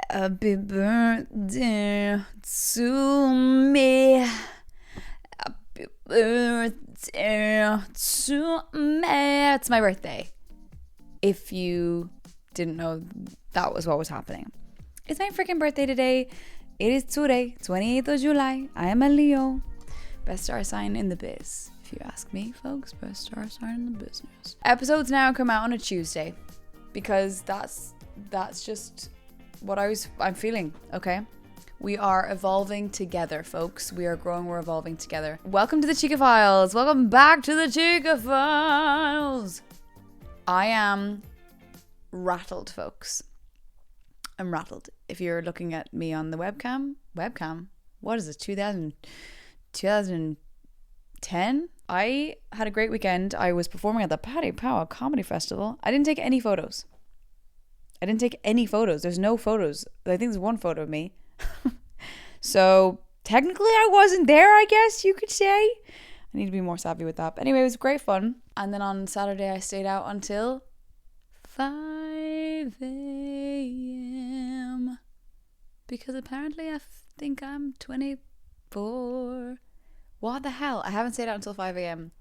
Happy birthday to me. Happy birthday to me. It's my birthday. If you didn't know that was what was happening. It's my freaking birthday today. It is today, 28th of July. I am a Leo. Best star sign in the biz. If you ask me, folks, best star sign in the business. Episodes now come out on a Tuesday because that's just what I'm feeling, okay? We are evolving together, folks. We are growing, we're evolving together. Welcome to the Chica Files. Welcome back to the Chica Files. I am rattled, folks. I'm rattled. If you're looking at me on the webcam, what is it, 2010? I had a great weekend. I was performing at the Paddy Power Comedy Festival. I didn't take any photos. There's no photos. I think there's one photo of me. So technically I wasn't there, I guess you could say. I need to be more savvy with that. But anyway, it was great fun. And then on Saturday I stayed out until 5 a.m. because apparently I think I'm 24. What the hell? I haven't stayed out until 5 a.m.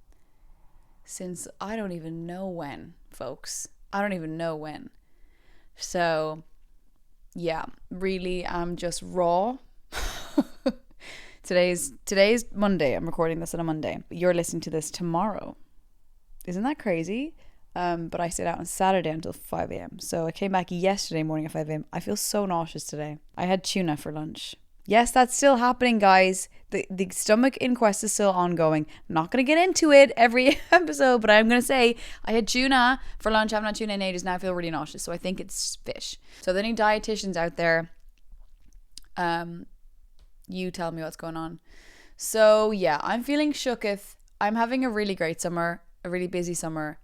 since I don't even know when, folks. I don't even know when. So, yeah, really, I'm just raw. Today's Monday. I'm recording this on a Monday. You're listening to this tomorrow. Isn't that crazy? But I stayed out on Saturday until 5 a.m. So I came back yesterday morning at 5 a.m. I feel so nauseous today. I had tuna for lunch. Yes, that's still happening, guys. The stomach inquest is still ongoing. I'm not going to get into it every episode, but I'm going to say I had tuna for lunch. I haven't had tuna in ages. Now I feel really nauseous, so I think it's fish. So if any dietitians out there, you tell me what's going on. So yeah, I'm feeling shooketh. I'm having a really great summer, a really busy summer,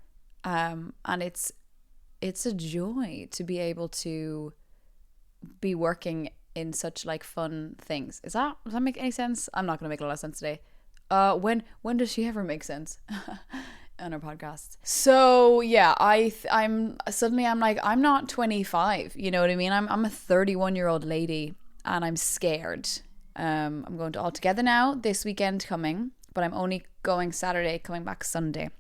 and it's a joy to be able to be working in such like fun things. Does that make any sense? I'm not gonna make a lot of sense today. When does she ever make sense on her podcast? So yeah, I'm like I'm not 25. You know what I mean? I'm a 31-year-old lady, and I'm scared. I'm going to All Together now this weekend coming, but I'm only going Saturday, coming back Sunday.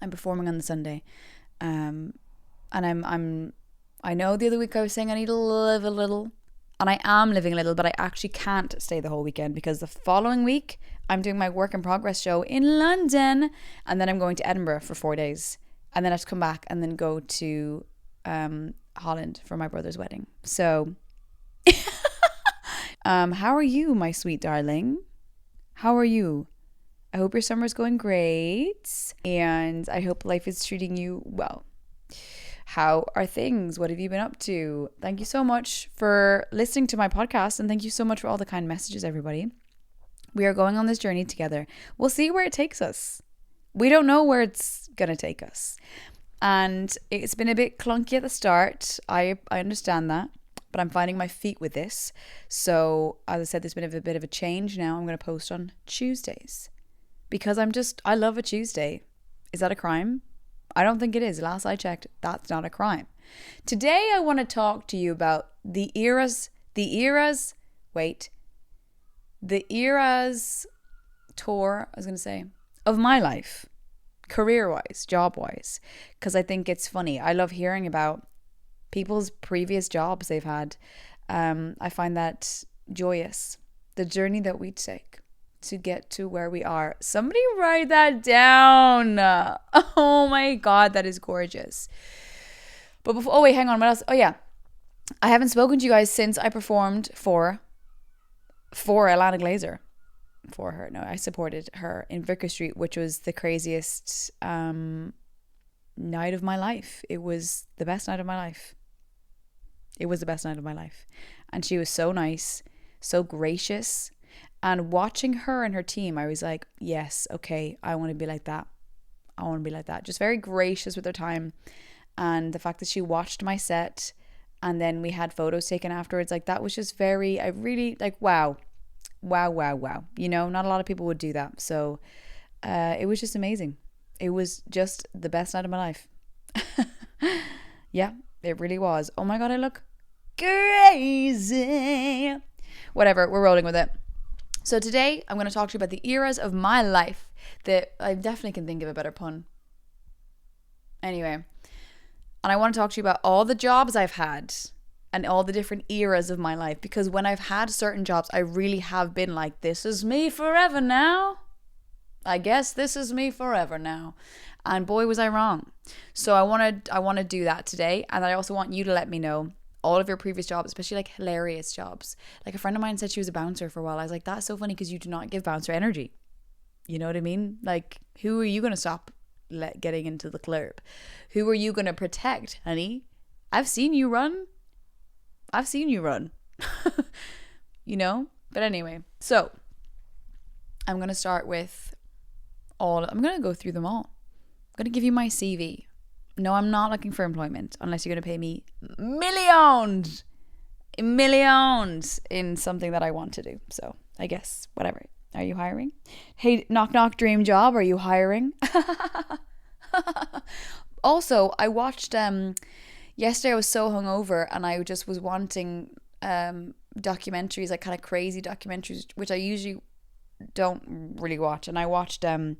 I'm performing on the Sunday, and I know the other week I was saying I need to live a little. And I am living a little, but I actually can't stay the whole weekend because the following week I'm doing my work in progress show in London, and then I'm going to Edinburgh for 4 days, and then I have to come back and then go to Holland for my brother's wedding. So how are you, my sweet darling? How are you? I hope your summer's going great, and I hope life is treating you well. How are things? What have you been up to? Thank you so much for listening to my podcast, and thank you so much for all the kind messages, everybody. We are going on this journey together. We'll see where it takes us. We don't know where it's going to take us. And it's been a bit clunky at the start. I understand that, but I'm finding my feet with this. So, as I said, there's been a bit of a change now. I'm going to post on Tuesdays because I love a Tuesday. Is that a crime? I don't think it is. Last I checked, that's not a crime. Today, I want to talk to you about the eras tour, I was going to say, of my life, career-wise, job-wise, because I think it's funny. I love hearing about people's previous jobs they've had. I find that joyous, the journey that we take to get to where we are. Somebody write that down. Oh my God, that is gorgeous. But before, oh wait, hang on, what else? Oh yeah, I haven't spoken to you guys since I performed for Alana Glazer. For her, no, I supported her in Vicar Street, which was the craziest night of my life. It was the best night of my life. And she was so nice, so gracious. And watching her and her team, I was like, yes, okay, I want to be like that. Just very gracious with her time. And the fact that she watched my set and then we had photos taken afterwards, like that was just I really like, wow. You know, not a lot of people would do that. So it was just amazing. It was just the best night of my life. Yeah, it really was. Oh my God, I look crazy. whatever, we're rolling with it. So today I'm going to talk to you about the eras of my life that I definitely can think of a better pun. Anyway, and I want to talk to you about all the jobs I've had and all the different eras of my life, because when I've had certain jobs, I really have been like, this is me forever now. I guess this is me forever now. And boy, was I wrong. So I want to do that today. And I also want you to let me know all of your previous jobs, especially like hilarious jobs. Like a friend of mine said she was a bouncer for a while. I was like, that's so funny because you do not give bouncer energy. You know what I mean? Like, who are you going to stop getting into the club? Who are you going to protect, honey? I've seen you run. You know? But anyway, so I'm going to start with I'm going to go through them all. I'm going to give you my CV. No, I'm not looking for employment unless you're going to pay me millions in something that I want to do. So I guess, whatever. Are you hiring? Hey, knock knock, dream job. Are you hiring? Also, I watched, yesterday I was so hungover and I just was wanting documentaries, like kind of crazy documentaries, which I usually don't really watch. And I watched A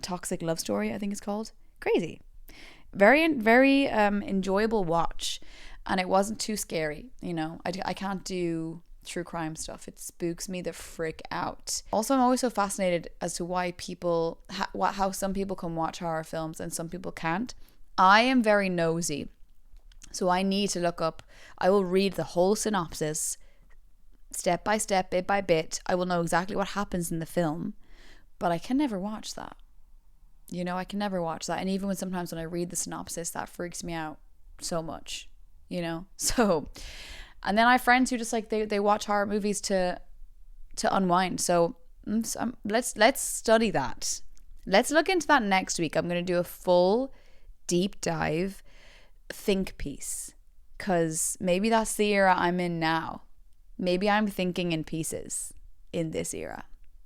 Toxic Love Story, I think it's called. Crazy. Very, very enjoyable watch. And it wasn't too scary, you know. I can't do true crime stuff. It spooks me the frick out. Also, I'm always so fascinated as to why people, how some people can watch horror films and some people can't. I am very nosy. So I need to look up, I will read the whole synopsis, step by step, bit by bit. I will know exactly what happens in the film, but I can never watch that. You know, I can never watch that. And even when sometimes when I read the synopsis, that freaks me out so much, you know? So, and then I have friends who just like, they watch horror movies to unwind. So let's study that. Let's look into that next week. I'm going to do a full deep dive think piece, because maybe that's the era I'm in now. Maybe I'm thinking in pieces in this era.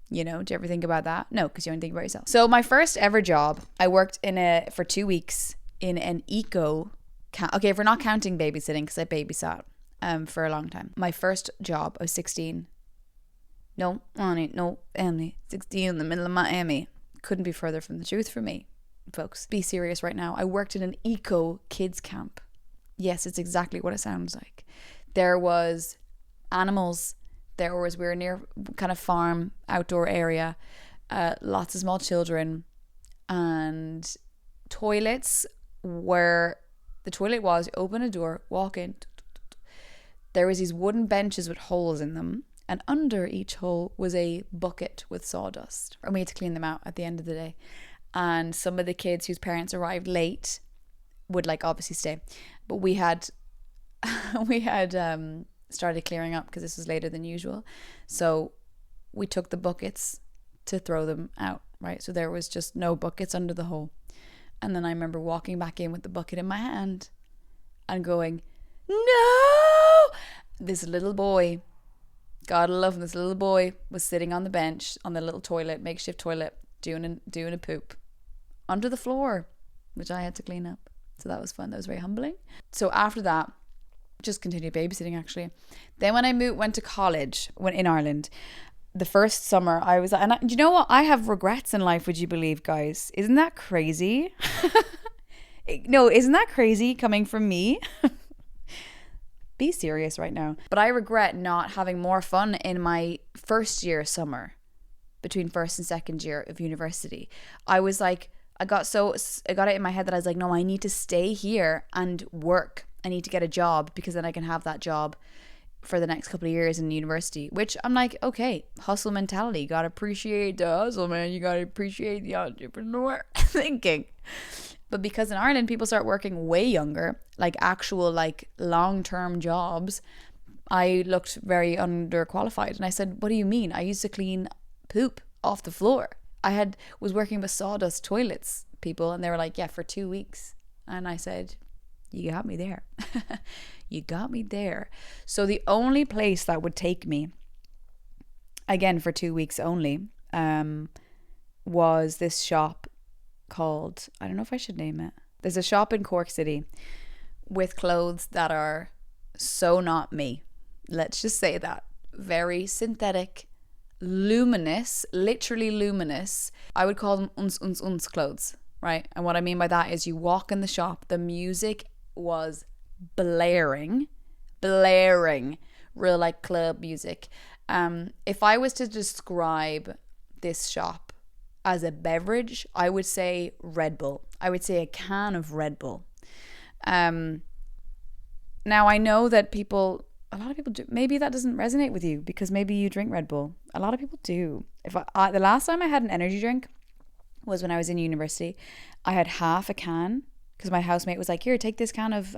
You know, do you ever think about that? No, because you only think about yourself. So my first ever job, I worked for 2 weeks in an okay, if we're not counting babysitting, because I babysat for a long time. My first job, I was 16. No, Emily, 16 in the middle of Miami. Couldn't be further from the truth for me. Folks, be serious right now. I worked in an eco kids camp. Yes, it's exactly what it sounds like. There was animals. We were near kind of farm, outdoor area, lots of small children, and toilets where the toilet was, you open a door, walk in, there was these wooden benches with holes in them, and under each hole was a bucket with sawdust, and we had to clean them out at the end of the day. And some of the kids whose parents arrived late would like obviously stay, but we had started clearing up because this was later than usual. So we took the buckets to throw them out, right? So there was just no buckets under the hole. And then I remember walking back in with the bucket in my hand and going, no! This little boy, God love him, this little boy was sitting on the bench on the little toilet, makeshift toilet, doing a poop onto the floor, which I had to clean up. So that was fun. That was very humbling. So after that, just continued babysitting actually. Then when I went to college, in Ireland, the first summer I was, and you know what? I have regrets in life, would you believe, guys? Isn't that crazy? No, isn't that crazy coming from me? Be serious right now. But I regret not having more fun in my first year summer, between first and second year of university. I was like, I got it in my head that I was like, no, I need to stay here and work. I need to get a job because then I can have that job for the next couple of years in university, which I'm like, okay, hustle mentality. You got to appreciate the hustle, man. You got to appreciate the entrepreneur thinking. But because in Ireland, people start working way younger, like actual like long-term jobs, I looked very underqualified. And I said, what do you mean? I used to clean poop off the floor. Was working with sawdust toilets, people. And they were like, yeah, for 2 weeks. And I said, you got me there. You got me there. So the only place that would take me, again for 2 weeks only, was this shop called, I don't know if I should name it. There's a shop in Cork City with clothes that are so not me. Let's just say that. very synthetic, luminous, literally luminous. I would call them uns clothes, right? And what I mean by that is you walk in the shop, the music was blaring, real like club music. If I was to describe this shop as a beverage, I would say Red Bull. I would say a can of Red Bull. Now I know that a lot of people do. Maybe that doesn't resonate with you because maybe you drink Red Bull. A lot of people do. The last time I had an energy drink was when I was in university. I had half a can because my housemate was like, here, take this can of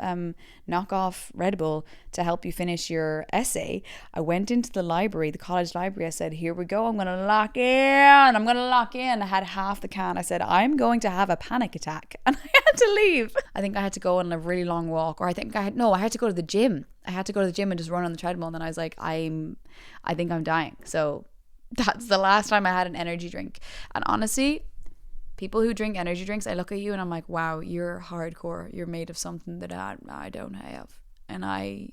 knockoff Red Bull to help you finish your essay. I went into the library, the college library. I said, here we go. I'm going to lock in. I had half the can. I said, I'm going to have a panic attack. And I had to leave. I think I had to go on a really long walk, or I had to go to the gym. I had to go to the gym and just run on the treadmill. And then I was like, I think I'm dying. So that's the last time I had an energy drink. And honestly, people who drink energy drinks, I look at you and I'm like, wow, you're hardcore. You're made of something that I don't have. And I'm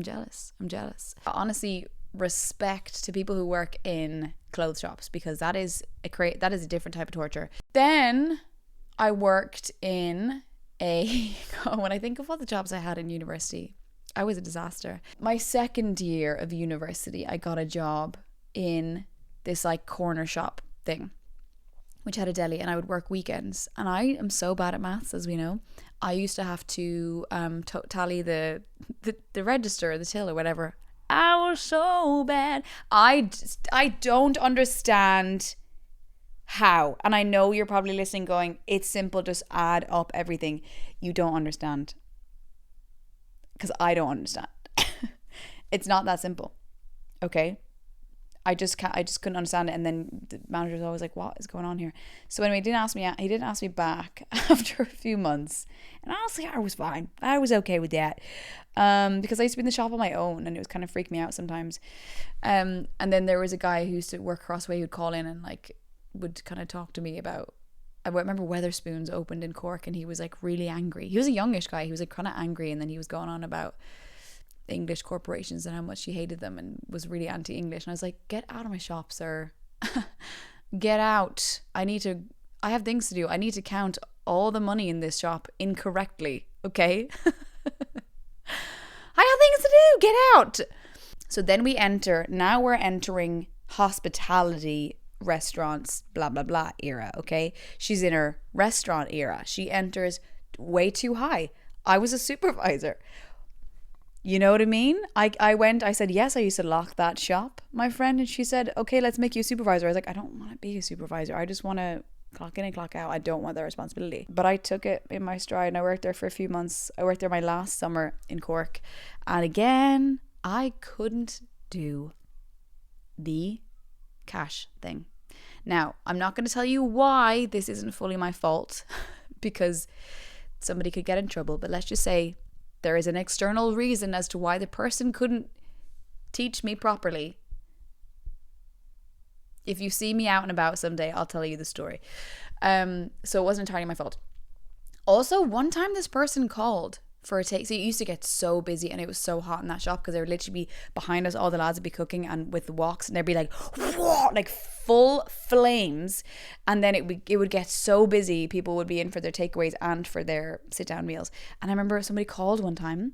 jealous. Honestly, respect to people who work in clothes shops, because that is a different type of torture. Then I worked in when I think of all the jobs I had in university, I was a disaster. My second year of university, I got a job in this like corner shop thing, which had a deli, and I would work weekends. And I am so bad at maths, as we know. I used to have to tally the register, the till or whatever. I was so bad. I don't understand how. And I know you're probably listening going, it's simple, just add up everything. You don't understand. Because I don't understand. It's not that simple. Okay? I just couldn't understand it. And then the manager was always like, what is going on here? So anyway, he didn't ask me back after a few months. And honestly, I was fine. I was okay with that. Because I used to be in the shop on my own and it was kind of freaked me out sometimes. And then there was a guy who used to work across the way who'd call in and like would kind of talk to me about, I remember Weatherspoons opened in Cork and he was like really angry. He was a youngish guy. He was like kind of angry, and then he was going on about English corporations and how much he hated them and was really anti-English. And I was like, get out of my shop, sir. Get out. I have things to do. I need to count all the money in this shop incorrectly. Okay? I have things to do. Get out. So then we're entering hospitality, restaurants, blah, blah, blah era. Okay? She's in her restaurant era. She enters way too high. I was a supervisor. You know what I mean? I said, yes, I used to lock that shop, my friend. And she said, okay, let's make you a supervisor. I was like, I don't want to be a supervisor. I just want to clock in and clock out. I don't want that responsibility. But I took it in my stride and I worked there for a few months. I worked there my last summer in Cork. And again, I couldn't do the cash thing. Now, I'm not going to tell you why this isn't fully my fault because somebody could get in trouble. But let's just say there is an external reason as to why the person couldn't teach me properly. If you see me out and about someday, I'll tell you the story. So it wasn't entirely my fault. Also, one time this person called for a take. So it used to get so busy and it was so hot in that shop because they would literally be behind us. All the lads would be cooking and with the woks and they'd be like, whoa, like full flames. And then it would get so busy. People would be in for their takeaways and for their sit down meals. And I remember somebody called one time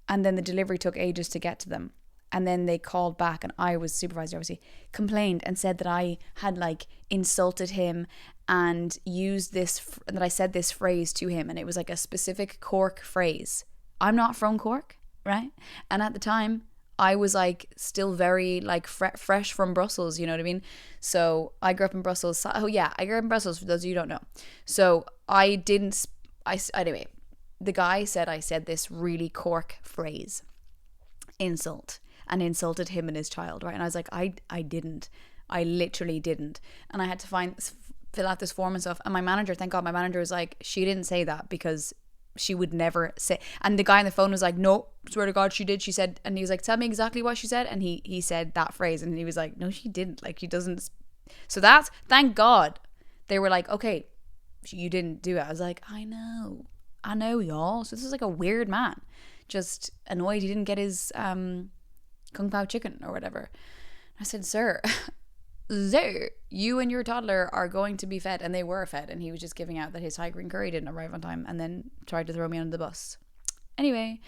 and then the delivery took ages to get to them. And then they called back and I was supervisor, obviously, complained and said that I had like insulted him and that I said this phrase to him. And it was like a specific Cork phrase. I'm not from Cork, right? And at the time I was like still very like fresh from Brussels, you know what I mean? So I grew up in Brussels. Oh yeah, I grew up in Brussels for those of you who don't know. So anyway, the guy said I said this really Cork phrase, insult, and insulted him and his child, right? And I was like, I didn't. I literally didn't. And I had to fill out this form and stuff. And my manager, thank God, my manager was like, she didn't say that because she would never say. And the guy on the phone was like, no, swear to God, she did. She said, and he was like, tell me exactly what she said. And he said that phrase. And he was like, no, she didn't. Like, she doesn't. So that's, thank God. They were like, okay, you didn't do it. I was like, I know, y'all. So this is like a weird man. Just annoyed he didn't get his Kung Pao chicken or whatever. I said, sir, you and your toddler are going to be fed. And they were fed. And he was just giving out that his Thai green curry didn't arrive on time and then tried to throw me under the bus. Anyway,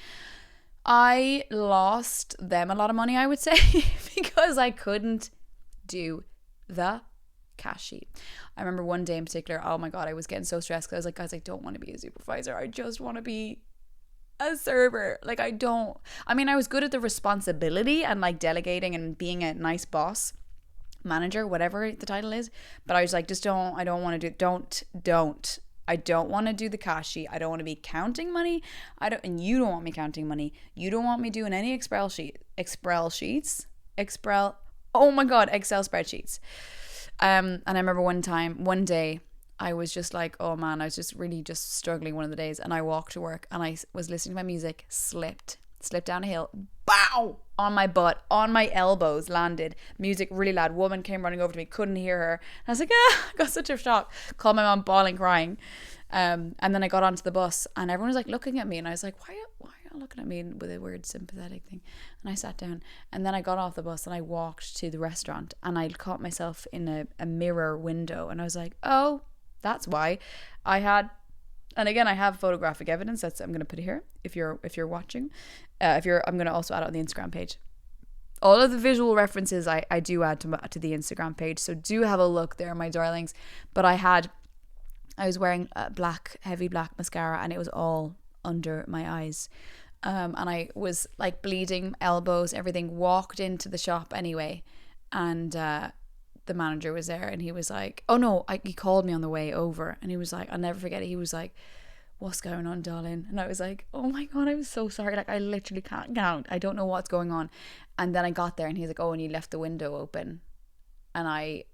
I lost them a lot of money, I would say, because I couldn't do the cash sheet. I remember one day in particular, oh my God, I was getting so stressed because I was like, guys, I don't want to be a supervisor. I just want to be a server. Like, I was good at the responsibility and like delegating and being a nice boss, manager, whatever the title is, but I was like, I don't want to do the cash sheet. I don't want to be counting money. And you don't want me counting money. You don't want me doing any Excel spreadsheets. And I remember one day, I was just like, oh man, I was just really just struggling one of the days, and I walked to work and I was listening to my music, slipped down a hill, bow, on my butt, on my elbows, landed, music really loud, woman came running over to me, couldn't hear her, and I was like, I got such a shock, called my mom, bawling, crying, and then I got onto the bus and everyone was like looking at me, and I was like, why are you looking at me with a weird sympathetic thing? And I sat down, and then I got off the bus and I walked to the restaurant, and I caught myself in a mirror window, and I was like, oh, that's why I had, and again, I have photographic evidence I'm going to put it here if you're watching. I'm going to also add it on the Instagram page. All of the visual references I do add to the Instagram page, so do have a look there, my darlings. But I was wearing heavy black mascara, and it was all under my eyes. And I was like bleeding, elbows, everything. Walked into the shop anyway, and the manager was there, and he was like, oh no, he called me on the way over, and he was like, I'll never forget it, he was like, what's going on, darling? And I was like, oh my God, I'm so sorry, like I literally can't count, I don't know what's going on. And then I got there and he's like, oh, and you left the window open. And I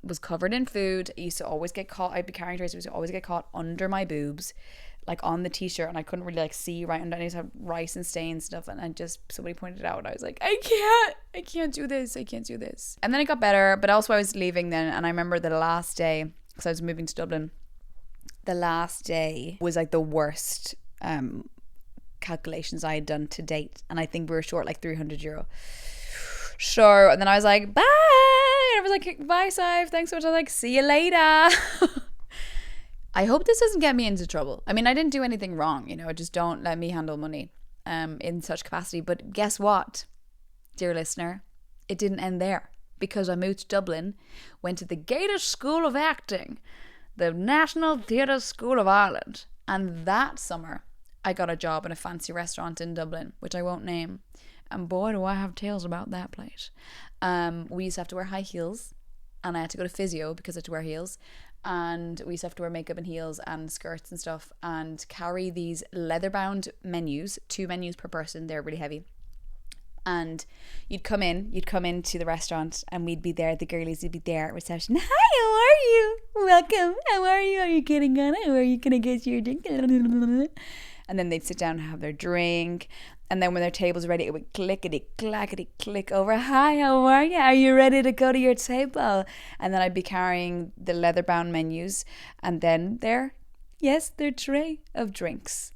was covered in food. I used to always get caught, I'd be carrying trays, I used to always get caught under my boobs, like on the t-shirt, and I couldn't really like see right under. I used to have rice and stain and stuff, and I just, somebody pointed it out, and I was like, I can't do this. And then it got better, but also I was leaving then, and I remember the last day, because I was moving to Dublin, the last day was like the worst calculations I had done to date, and I think we were short like €300. Sure. And then I was like, bye. And I was like, bye, Sadhbh, thanks so much. I was like, see you later. I hope this doesn't get me into trouble. I mean, I didn't do anything wrong, just don't let me handle money in such capacity. But guess what, dear listener? It didn't end there, because I moved to Dublin, went to the Gaelic School of Acting, the National Theatre School of Ireland. And that summer, I got a job in a fancy restaurant in Dublin, which I won't name. And boy, do I have tales about that place. We used to have to wear high heels, and I had to go to physio because I had to wear heels. And we used to have to wear makeup and heels and skirts and stuff, and carry these leather-bound menus, 2 menus per person. They're really heavy. And you'd come into the restaurant, and we'd be there, the girlies would be there at reception. Hi, how are you? Welcome. How are you? Are you getting on it? Or are you going to get your drink? And then they'd sit down and have their drink. And then when their table's ready, it would clickety-clackety-click over. Hi, how are you? Are you ready to go to your table? And then I'd be carrying the leather-bound menus. And then their tray of drinks.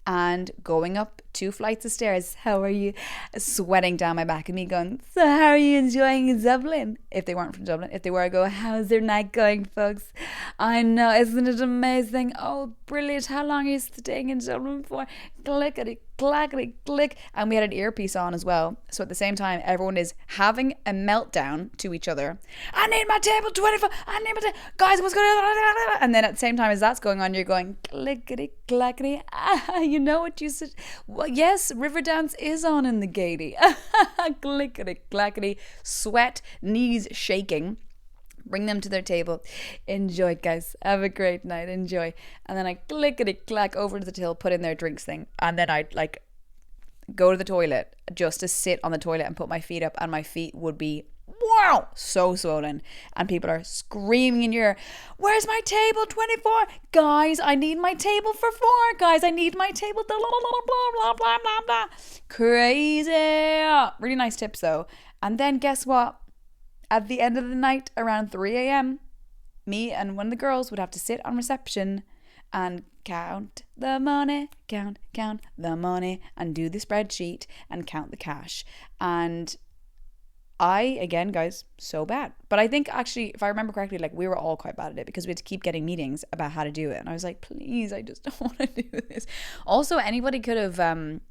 And going up 2 flights of stairs. How are you? Sweating down my back, and me going, so how are you enjoying Dublin? If they weren't from Dublin. If they were, I go, how's their night going, folks? I know, isn't it amazing? Oh, brilliant. How long are you staying in Dublin for? Clickety, clackety, click. And we had an earpiece on as well. So at the same time, everyone is having a meltdown to each other. I need my table 24. I need my table. Guys, what's going on? And then at the same time as that's going on, you're going, clickety, clackety. You know what you said? Well, yes, River Dance is on in the Gaiety. Clickety, clackety. Sweat, knees shaking. Bring them to their table. Enjoy, guys. Have a great night. Enjoy. And then I clickety clack over to the till, put in their drinks thing. And then I'd like go to the toilet just to sit on the toilet and put my feet up. And my feet would be, wow, so swollen. And people are screaming in your ear, where's my table 24? Guys, I need my table for 4. Guys, I need my table. Blah, blah, blah, blah, blah, blah, blah. Crazy. Really nice tips though. And then guess what? At the end of the night, around 3 a.m., me and one of the girls would have to sit on reception and count the money, count the money, and do the spreadsheet and count the cash. And again, guys, so bad. But I think actually, if I remember correctly, like we were all quite bad at it because we had to keep getting meetings about how to do it. And I was like, please, I just don't want to do this. Also, anybody could have,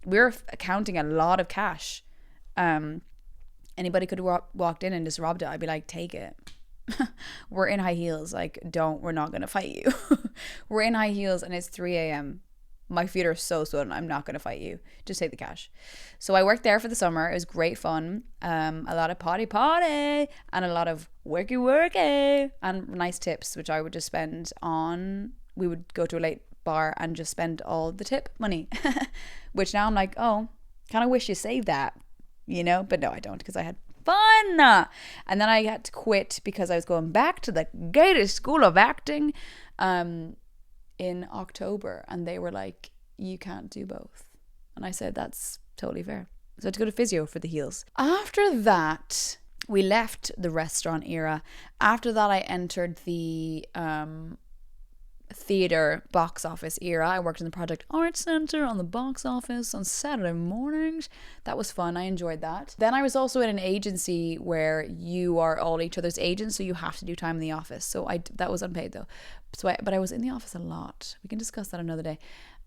we were counting a lot of cash. Anybody could have walked in and just robbed it. I'd be like, take it. We're in high heels. Like, we're not going to fight you. We're in high heels and it's 3 a.m. My feet are so swollen. I'm not going to fight you. Just take the cash. So I worked there for the summer. It was great fun. A lot of party and a lot of worky and nice tips, which I would just spend on. We would go to a late bar and just spend all the tip money, which now I'm like, oh, kind of wish you saved that, you know? But no, I don't, because I had fun. And then I had to quit because I was going back to the Gaelic School of Acting in October, and they were like, you can't do both. And I said, that's totally fair. So I had to go to physio for the heels. After that, we left the restaurant era. After that, I entered the theatre box office era. I worked in the Project Arts Centre on the box office on Saturday mornings. That was fun. I enjoyed that. Then I was also in an agency where you are all each other's agents, so you have to do time in the office. So that was unpaid though. But I was in the office a lot. We can discuss that another day.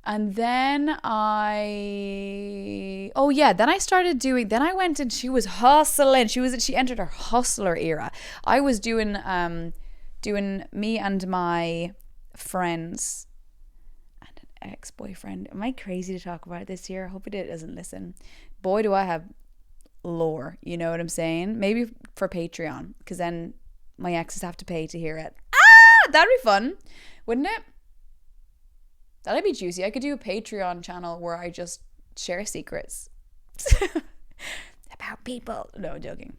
And then then I went and she was hustling. She entered her hustler era. I was doing me and my friends and an ex-boyfriend. Am I crazy to talk about this here? I hope it doesn't listen. Boy, do I have lore, you know what I'm saying? Maybe for Patreon, because then my exes have to pay to hear it. That'd be fun, wouldn't it? That'd be juicy. I could do a Patreon channel where I just share secrets about people. No, I'm joking.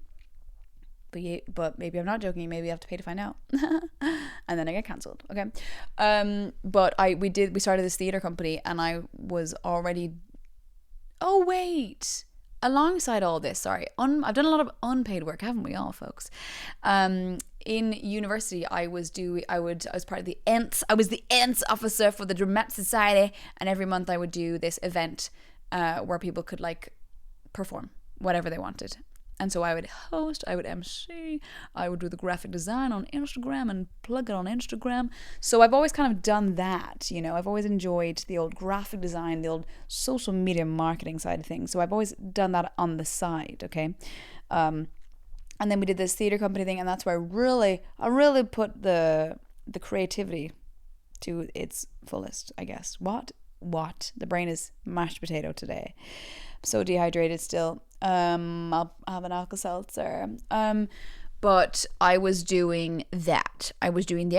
But maybe I'm not joking. Maybe I have to pay to find out. And then I get cancelled. Okay. But we started this theatre company, and I was already, alongside all this, sorry, I've done a lot of unpaid work, haven't we all, folks? In university, I was part of the ENTS. I was the ENTS officer for the Dramatic Society, and every month I would do this event where people could like perform whatever they wanted. And so I would host, I would MC, I would do the graphic design on Instagram and plug it on Instagram. So I've always kind of done that, you know. I've always enjoyed the old graphic design, the old social media marketing side of things. So I've always done that on the side, okay? And then we did this theatre company thing, and that's where I really put the creativity to its fullest, I guess. What? The brain is mashed potato today. I'm so dehydrated still. I'll have an Alka-Seltzer. But I was doing that. And I was doing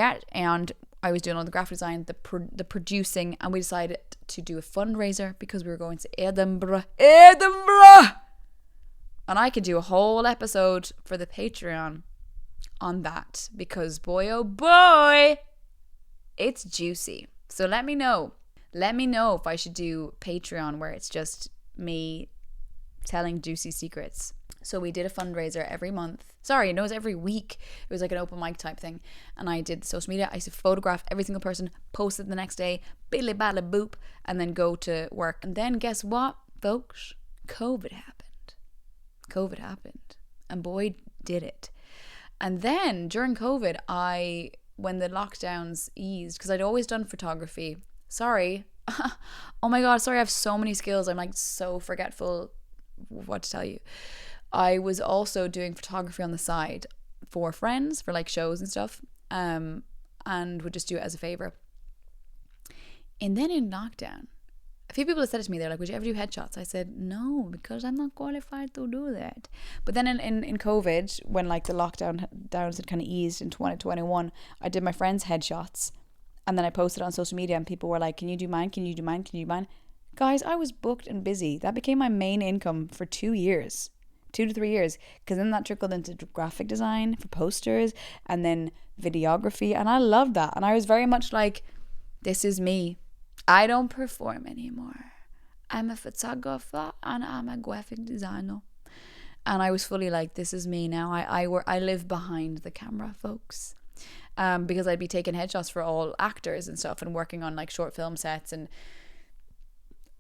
all the graphic design, the producing, and we decided to do a fundraiser because we were going to Edinburgh. And I could do a whole episode for the Patreon on that, because boy, oh boy, it's juicy. So let me know if I should do Patreon where it's just me telling juicy secrets. So we did a fundraiser every month. Sorry, no, it was every week. It was like an open mic type thing. And I did social media. I used to photograph every single person, post it the next day, billy bally boop, and then go to work. And then guess what, folks? COVID happened. And boy, did it. And then during COVID, when the lockdowns eased, because I'd always done photography. Sorry. Oh my God, sorry, I have so many skills. I'm like so forgetful what to tell you. I was also doing photography on the side for friends, for like shows and stuff, and would just do it as a favor. And then in lockdown, a few people have said it to me, they're like, would you ever do headshots? I said, no, because I'm not qualified to do that. But then in COVID, when like the lockdowns had kind of eased in 2021, I did my friends' headshots, and then I posted on social media, and people were like, can you do mine? Guys, I was booked and busy. That became my main income for 2 to 3 years, because then that trickled into graphic design for posters and then videography, and I loved that. And I was very much like, this is me. I don't perform anymore. I'm a photographer and I'm a graphic designer. And I was fully like, this is me now. I live behind the camera, folks. because I'd be taking headshots for all actors and stuff and working on like short film sets and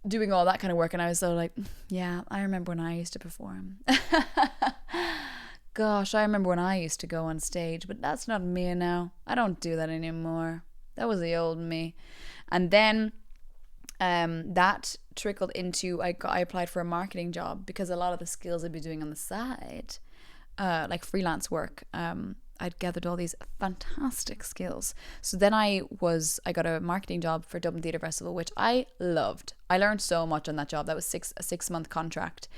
doing all that kind of work. And I was so like, yeah, I remember when I used to perform. Gosh, I remember when I used to go on stage, but that's not me now. I don't do that anymore. That was the old me. And then that trickled into, I applied for a marketing job because a lot of the skills I'd be doing on the side, like freelance work, I'd gathered all these fantastic skills. So then I got a marketing job for Dublin Theatre Festival, which I loved. I learned so much on that job. That was a 6-month contract,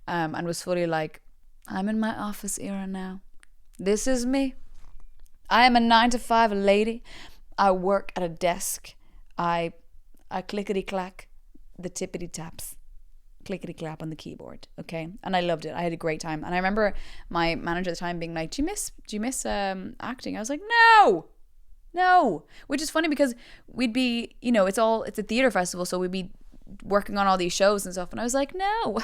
and was fully like, I'm in my office era now. This is me. I am a 9-to-5 lady. I work at a desk. I clickety clack the tippity taps, clickety clap on the keyboard. Okay, and I loved it. I had a great time. And I remember my manager at the time being like, "Do you miss acting?" I was like, "No," which is funny because we'd be, it's a theater festival, so we'd be working on all these shows and stuff. And I was like, "No,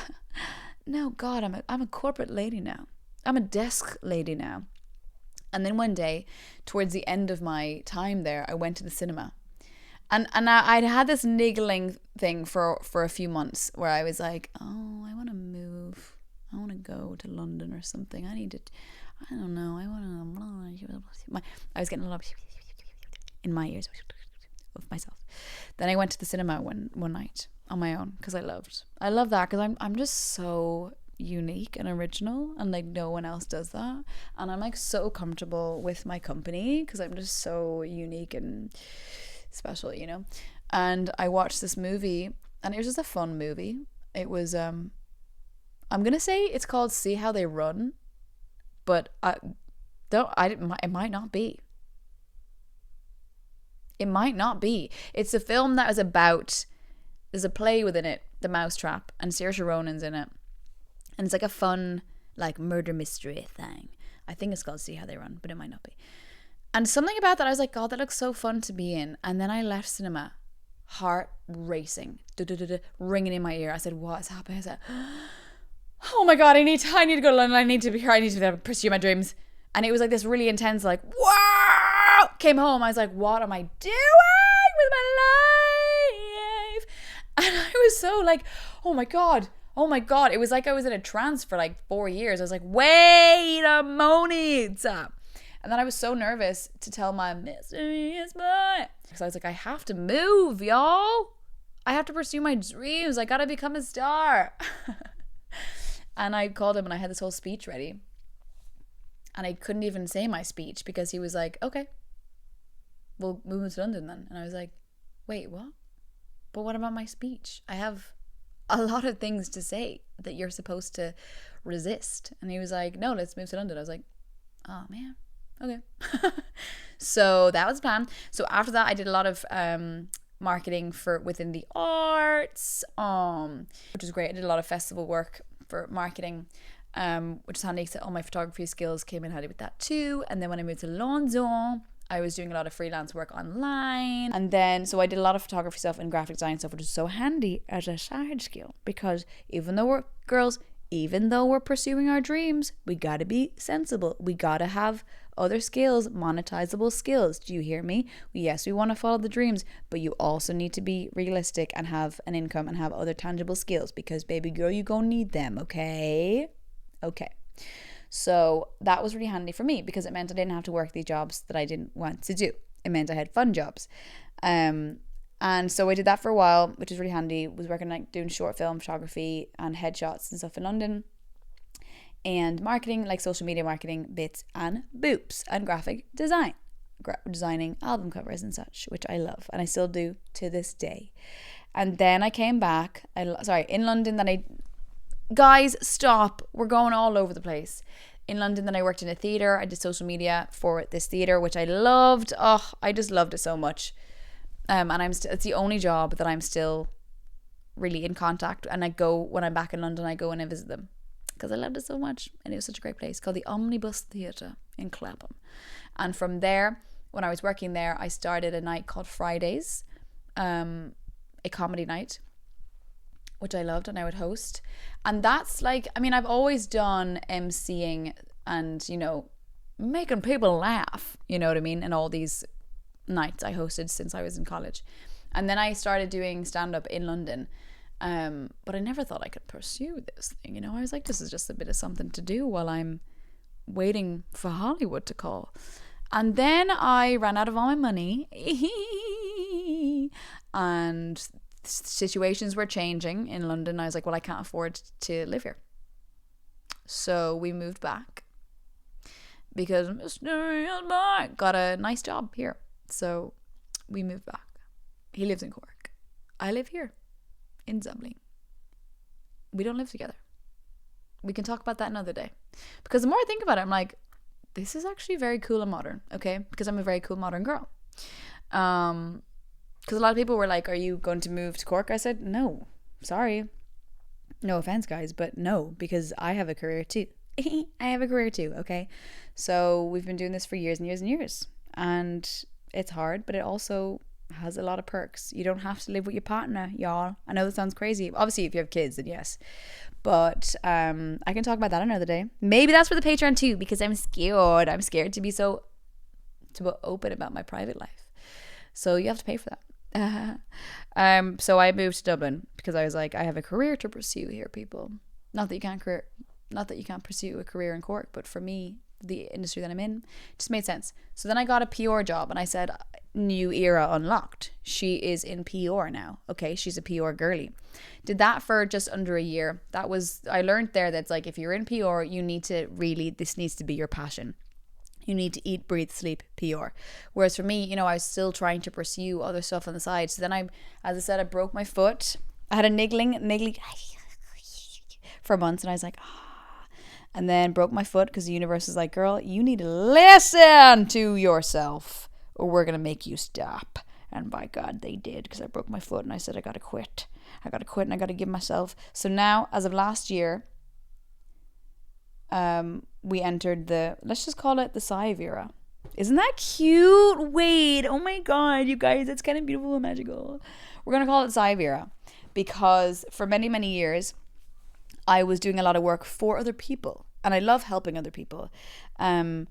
no, God, I'm a corporate lady now. I'm a desk lady now." And then one day, towards the end of my time there, I went to the cinema. And I'd had this niggling thing for a few months where I was like, oh, I want to move. I want to go to London or something. I don't know. I was getting a lot in my ears of myself. Then I went to the cinema one night on my own because I love that because I'm just so unique and original, and like no one else does that, and I'm like so comfortable with my company because I'm just so unique and special, and I watched this movie and it was just a fun movie. It was I'm gonna say it's called See How They Run, but it might not be. It's a film that is about, there's a play within it, The Mousetrap, and Saoirse Ronan's in it. And it's like a fun, like, murder mystery thing. I think it's called See How They Run, but it might not be. And something about that, I was like, God, that looks so fun to be in. And then I left cinema, heart racing, ringing in my ear. I said, what is happening? I said, oh my God, I need to go to London. I need to be here. I need to pursue my dreams. And it was like this really intense, like, wow! Came home. I was like, what am I doing with my life? And I was so like, oh my God. It was like I was in a trance for like 4 years. I was like, wait a moment. And then I was so nervous to tell my mysterious boy, because I was like, I have to move, y'all. I have to pursue my dreams. I gotta become a star. And I called him and I had this whole speech ready. And I couldn't even say my speech because he was like, okay, we'll move to London then. And I was like, wait, what? But what about my speech? I have a lot of things to say that you're supposed to resist. And he was like, no, let's move to London. I was like, oh man, okay. So that was the plan. So after that, I did a lot of marketing for within the arts, which was great. I did a lot of festival work for marketing, which is handy because all my photography skills came in handy with that too. And then when I moved to London, I was doing a lot of freelance work online. And then, so I did a lot of photography stuff and graphic design stuff, which is so handy as a side skill, because even though we're pursuing our dreams, we gotta be sensible. We gotta have other skills, monetizable skills. Do you hear me? Yes, we want to follow the dreams, but you also need to be realistic and have an income and have other tangible skills, because baby girl, you gonna need them, okay? Okay. So that was really handy for me because it meant I didn't have to work these jobs that I didn't want to do. It meant I had fun jobs. And so I did that for a while, which was really handy. Was working like doing short film photography and headshots and stuff in London, and marketing, like social media marketing bits and boops, and graphic design, designing album covers and such, which I love and I still do to this day. And then I came back, in London. Then guys, stop. We're going all over the place. In London, then I worked in a theatre. I did social media for this theatre, which I loved. Oh, I just loved it so much. And it's the only job that I'm still really in contact. And when I'm back in London, I go and I visit them because I loved it so much. And it was such a great place called the Omnibus Theatre in Clapham. And from there, when I was working there, I started a night called Fridays, a comedy night, which I loved, and I would host. And that's like, I mean, I've always done MCing and, making people laugh, you know what I mean? And all these nights I hosted since I was in college. And then I started doing stand-up in London. But I never thought I could pursue this thing, you know? I was like, this is just a bit of something to do while I'm waiting for Hollywood to call. And then I ran out of all my money. And situations were changing in London. I was like, well, I can't afford to live here. So we moved back because Mr. got a nice job here. So we moved back. He lives in Cork. I live here in Dublin. We don't live together. We can talk about that another day. Because the more I think about it, I'm like, this is actually very cool and modern, okay? Because I'm a very cool modern girl. Because a lot of people were like, are you going to move to Cork? I said, no, sorry. No offense, guys, but no, because I have a career too. I have a career too, okay? So we've been doing this for years and years and years. And it's hard, but it also has a lot of perks. You don't have to live with your partner, y'all. I know that sounds crazy. Obviously, if you have kids, then yes. But I can talk about that another day. Maybe that's for the Patreon too, because I'm scared. I'm scared to be so open about my private life. So you have to pay for that. So I moved to Dublin because I was like, I have a career to pursue here, people. Not that you can't pursue a career in Cork, but for me, the industry that I'm in, it just made sense. So then I got a PR job, and I said, new era unlocked. She is in PR now. Okay, she's a PR girly. Did that for just under a year. I learned there that's like, if you're in PR, you need to really, this needs to be your passion. You need to eat, breathe, sleep PR. Whereas for me, you know, I was still trying to pursue other stuff on the side. So then as I said, I broke my foot. I had a niggling for months, and I was like, and then broke my foot because the universe is like, girl, you need to listen to yourself or we're going to make you stop. And by God, they did, because I broke my foot and I said, I got to quit. I got to quit and I got to give myself. So now, as of last year, we entered let's just call it the Sadhbh era. Isn't that cute? Wait, oh my God, you guys, it's kind of beautiful and magical. We're going to call it Sadhbh era because for many, many years, I was doing a lot of work for other people, and I love helping other people. And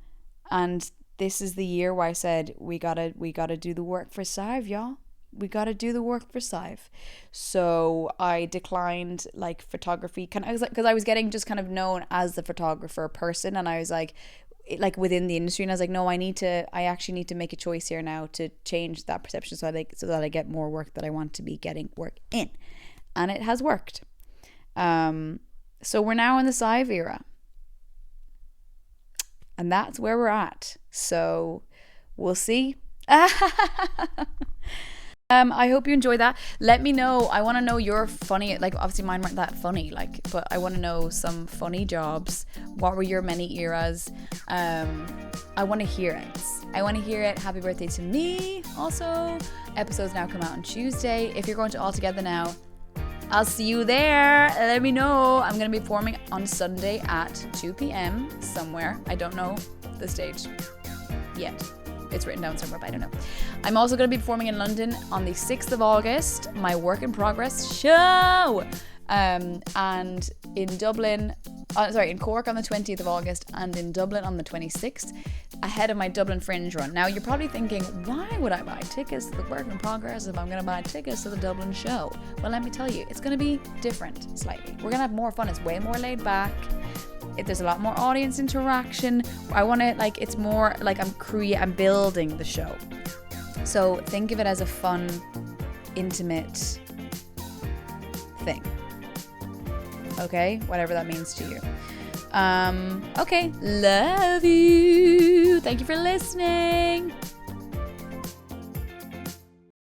this is the year where I said, we gotta do the work for Sadhbh, y'all. We gotta do the work for Sadhbh. So I declined like photography, because I was getting just kind of known as the photographer person, and I was like within the industry, and I was like, no, I actually need to make a choice here now to change that perception so that I get more work that I want to be getting work in, and it has worked. So we're now in the Sadhbh era. And that's where we're at. So we'll see. I hope you enjoyed that. Let me know. I want to know your funny, like obviously mine weren't that funny, but I want to know some funny jobs. What were your many eras? I want to hear it. Happy birthday to me. Also, episodes now come out on Tuesday. If you're going to All Together Now, I'll see you there. Let me know. I'm going to be performing on Sunday at 2 p.m. somewhere. I don't know the stage yet. It's written down somewhere, but I don't know. I'm also going to be performing in London on the 6th of August, my work in progress show. And in Dublin, in Cork on the 20th of August, and in Dublin on the 26th, ahead of my Dublin Fringe run. Now, you're probably thinking, why would I buy tickets to the work in progress if I'm going to buy tickets to the Dublin show? Well, let me tell you, it's going to be different slightly. We're going to have more fun. It's way more laid back. There's a lot more audience interaction. I want to, it's more like I'm building the show. So think of it as a fun, intimate thing. Okay? Whatever that means to you. Okay. Love you. Thank you for listening.